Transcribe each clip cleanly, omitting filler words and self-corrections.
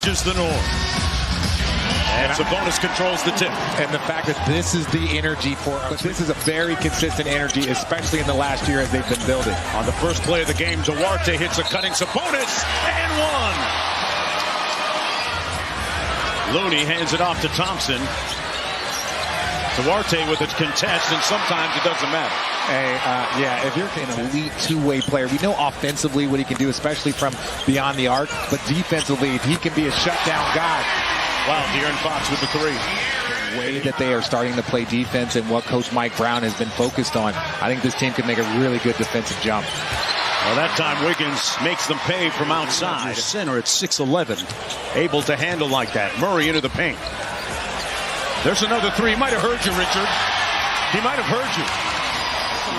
changes the norm. And Sabonis controls the tip. And the fact that this is the energy for us. This is a very consistent energy, especially in the last year as they've been building. On the first play of the game, Duarte hits a cutting Sabonis and one. Looney hands it off to Thompson. Duarte with a contest, and sometimes it doesn't matter. Yeah, if you're an elite two-way player, we know offensively what he can do, especially from beyond the arc. But defensively, if he can be a shutdown guy. Wow, De'Aaron Fox with the three. The way that they are starting to play defense and what Coach Mike Brown has been focused on, I think this team could make a really good defensive jump. Well, that time Wiggins makes them pay from outside. Center at 6'11", able to handle like that. Murray into the paint. There's another three. He might have heard you, Richard. He might have heard you.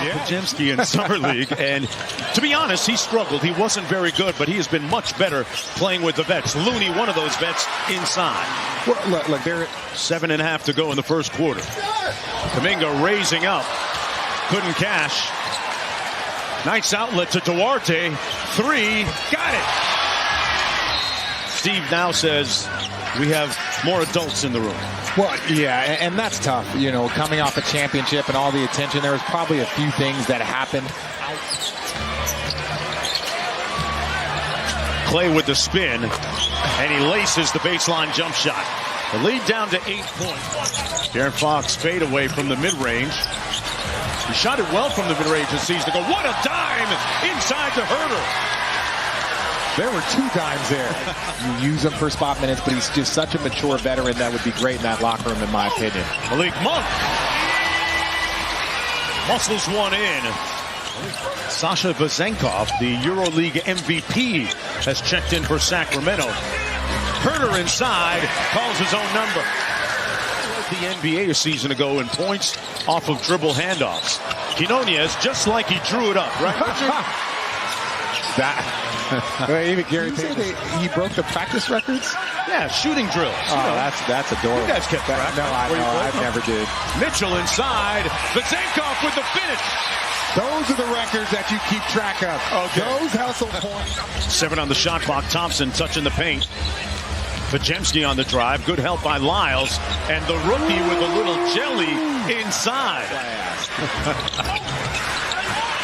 Yeah. Podziemski in Summer League, and to be honest, he struggled. He wasn't very good, but he has been much better playing with the vets. Looney, one of those vets, inside. Well, look, they're 7.5 to go in the first quarter. Kuminga raising up, couldn't cash. Nice outlet to Duarte. Three, got it. Steve now says we have more adults in the room. Well, yeah, and that's tough. You know, coming off a championship and all the attention, there was probably a few things that happened. Clay with the spin, and he laces the baseline jump shot. The lead down to 8 points. De'Aaron Fox fade away from the mid-range. He shot it well from the mid-range this season. What a dime inside the Herder. There were 2 times there. You use him for spot minutes, but he's just such a mature veteran that would be great in that locker room, in my opinion. Malik Monk muscles one in. Sasha Vezenkov, the EuroLeague MVP, has checked in for Sacramento. Herder inside, calls his own number. The NBA a season ago in points off of dribble handoffs. Quinones, just like he drew it up, right, Richard? Even Gary Payton, he broke the practice records? Yeah, shooting drills. Oh, that's adorable. You guys kept track. No, I never did. Mitchell inside. Vezenkov with the finish. Those are the records that you keep track of. Okay. Those hustle points. 7 on the shot clock. Thompson touching the paint. Podziemski on the drive. Good help by Lyles. And the rookie with a little jelly inside.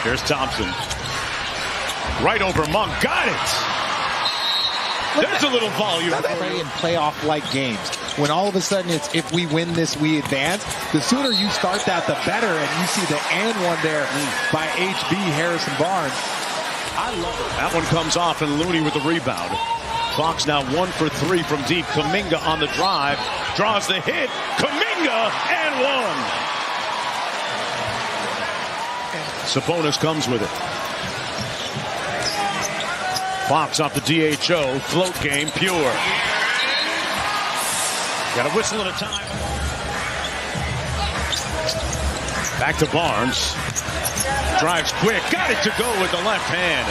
Here's Thompson. Right over Monk. Got it. There's a little volume. Play in playoff-like games. When all of a sudden it's, if we win this, we advance. The sooner you start that, the better. And you see the and one there by HB Harrison Barnes. I love it. That one comes off, and Looney with the rebound. Fox now 1 for 3 from deep. Kuminga on the drive. Draws the hit. Kuminga and one. Sabonis comes with it. Fox off the DHO. Float game, pure. Got a whistle at a time. Back to Barnes. Drives quick. Got it to go with the left hand.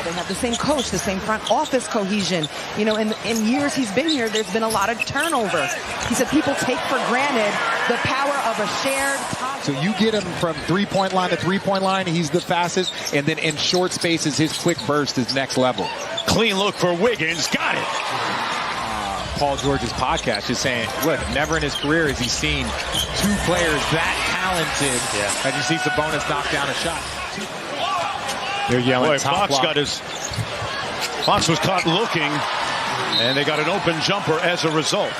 They have the same coach, the same front office cohesion. You know, in years he's been here, there's been a lot of turnover. He said people take for granted the power of a shared concept. So you get him from three-point line to three-point line, he's the fastest, and then in short spaces, his quick burst is next level. Clean look for Wiggins. Got it. Paul George's podcast is saying, look, never in his career has he seen 2 players that talented. Yeah. And you see Sabonis knock down a shot. They're yelling. Boy, Fox was caught looking, and they got an open jumper as a result.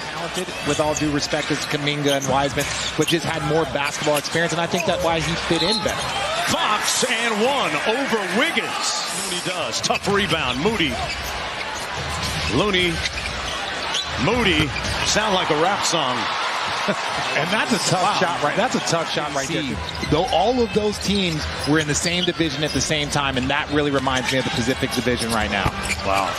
Talented, with all due respect, as Kuminga and Wiseman, but just had more basketball experience, and I think that's why he fit in better. Fox and one over Wiggins. Moody does. Tough rebound. Moody. Looney. Moody. Sound like a rap song. And that's a tough shot, right? That's a tough shot right there. Though all of those teams were in the same division at the same time, and that really reminds me of the Pacific Division right now. Wow.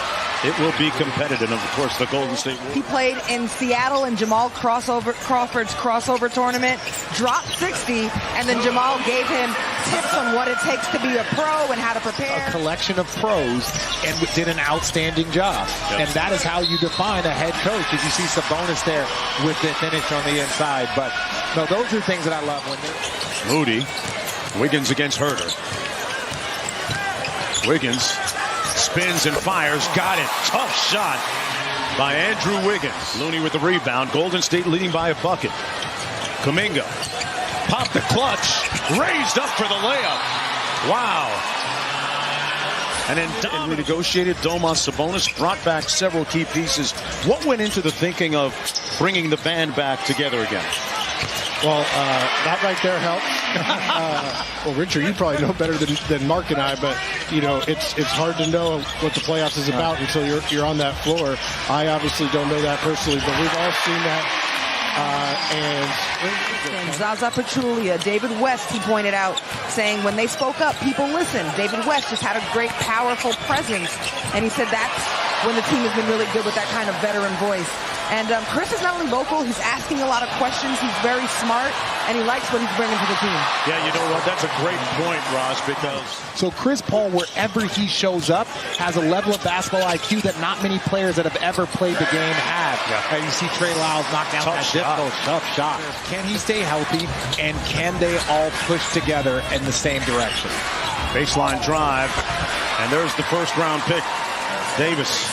It will be competitive, of course, the Golden State Warriors. He played in Seattle in Jamal Crawford's crossover tournament, dropped 60, and then Jamal gave him tips on what it takes to be a pro and how to prepare. A collection of pros, and did an outstanding job. Yep. And that is how you define a head coach, as you see Sabonis there with the finish on the inside. But no, those are things that I love when they... Moody. Wiggins against Herder. Wiggins Spins and fires. Got it. Tough shot by Andrew Wiggins. Looney with the rebound. Golden State leading by a bucket. Kuminga popped the clutch. Raised up for the layup. Wow. And then renegotiated. Domas Sabonis brought back several key pieces. What went into the thinking of bringing the band back together again? Well, that right there helps. Well, Richard, you probably know better than Mark and I, but you know it's hard to know what the playoffs is about until you're on that floor. I obviously don't know that personally, but we've all seen that. And Zaza Pachulia, David West, he pointed out, saying when they spoke up, people listened. David West just had a great, powerful presence, and he said that's when the team has been really good with that kind of veteran voice. And Chris is not only vocal, he's asking a lot of questions. He's very smart, and he likes what he's bringing to the team. Yeah, you know what? That's a great point, Ross, because... So Chris Paul, wherever he shows up, has a level of basketball IQ that not many players that have ever played the game have. Yeah. And you see Trey Lyles knock down that difficult, tough shot. Can he stay healthy, and can they all push together in the same direction? Baseline drive, and there's the first-round pick, Davis.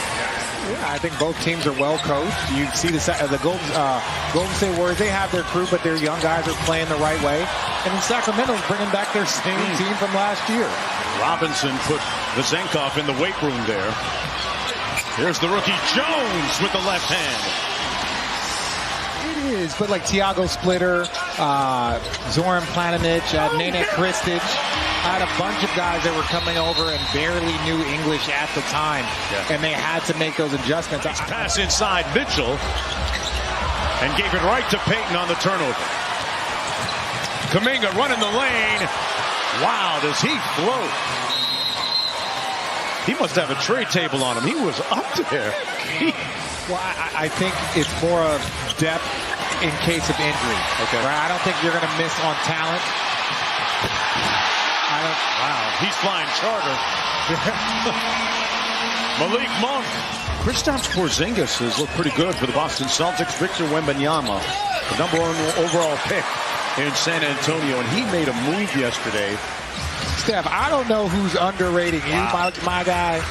Yeah, I think both teams are well coached. You see the Golden State Warriors, they have their crew, but their young guys are playing the right way. And in Sacramento, bringing back their same team from last year. Robinson put Vezenkov in the weight room there. Here's the rookie Jones with the left hand. It is, but like Tiago Splitter, Zoran Planinic, Nene Kristic, I had a bunch of guys that were coming over and barely knew English at the time, and they had to make those adjustments. Pass inside Mitchell, and gave it right to Payton on the turnover. Kuminga running the lane. Wow, does he float? He must have a tray table on him. He was up there. Well, I think it's more of depth in case of injury. Okay. Right? I don't think you're going to miss on talent. Wow, he's flying charter. Malik Monk. Kristaps Porzingis has looked pretty good for the Boston Celtics. Victor Wembanyama, the #1 overall pick in San Antonio, and he made a move yesterday. Steph, I don't know who's underrating you, my guy.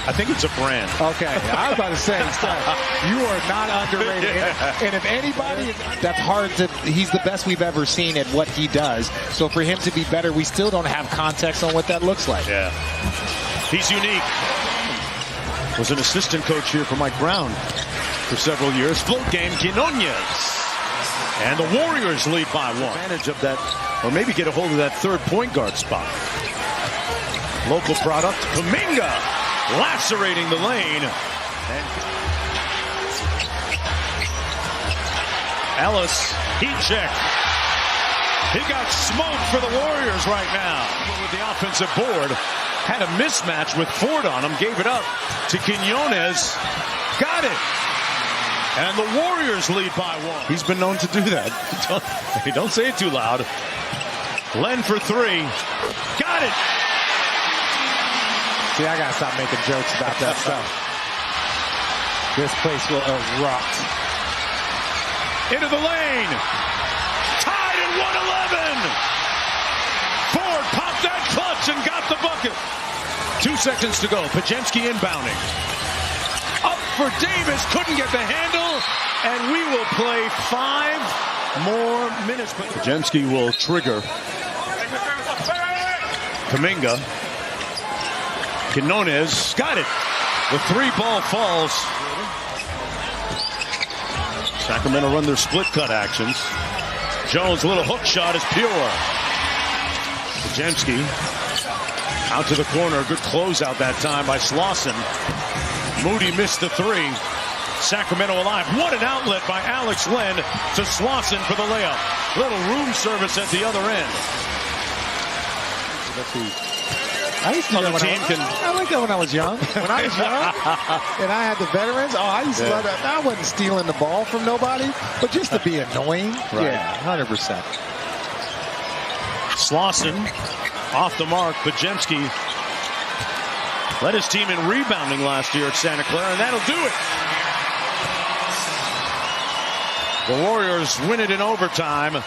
I think it's a brand. Okay, I was about to say, Steph, you are not underrated. And if anybody, that's hard to, he's the best we've ever seen at what he does. So for him to be better, we still don't have context on what that looks like. Yeah. He's unique. Was an assistant coach here for Mike Brown for several years. Float game, Quinones. And the Warriors lead by 1. Advantage of that, or maybe get a hold of that third point guard spot. Local product, Kuminga. Lacerating the lane. And Ellis, heat check. He got smoked for the Warriors right now. With the offensive board, had a mismatch with Ford on him, gave it up to Quinones. Got it. And the Warriors lead by 1. He's been known to do that. Don't say it too loud. Len for 3. Got it. See, I gotta stop making jokes about that stuff. This place will erupt. Into the lane. Tied at 111. Ford popped that clutch and got the bucket. 2 seconds to go. Pajemski inbounding. Up for Davis. Couldn't get the handle. And we will play 5 more minutes. Pajemski will trigger. Kuminga. Quinones got it. The 3-ball falls. Sacramento run their split cut actions. Jones' little hook shot is pure. Pajemski out to the corner. Good closeout that time by Slauson. Moody missed the 3. Sacramento alive. What an outlet by Alex Len to Slauson for the layup. Little room service at the other end. Let's see. I used to do that I like that when I was young. When I was young and I had the veterans, I used to love that. I wasn't stealing the ball from nobody, but just to be annoying. Right. Yeah, 100%. Slauson off the mark. Pajemski led his team in rebounding last year at Santa Clara, and that'll do it. The Warriors win it in overtime.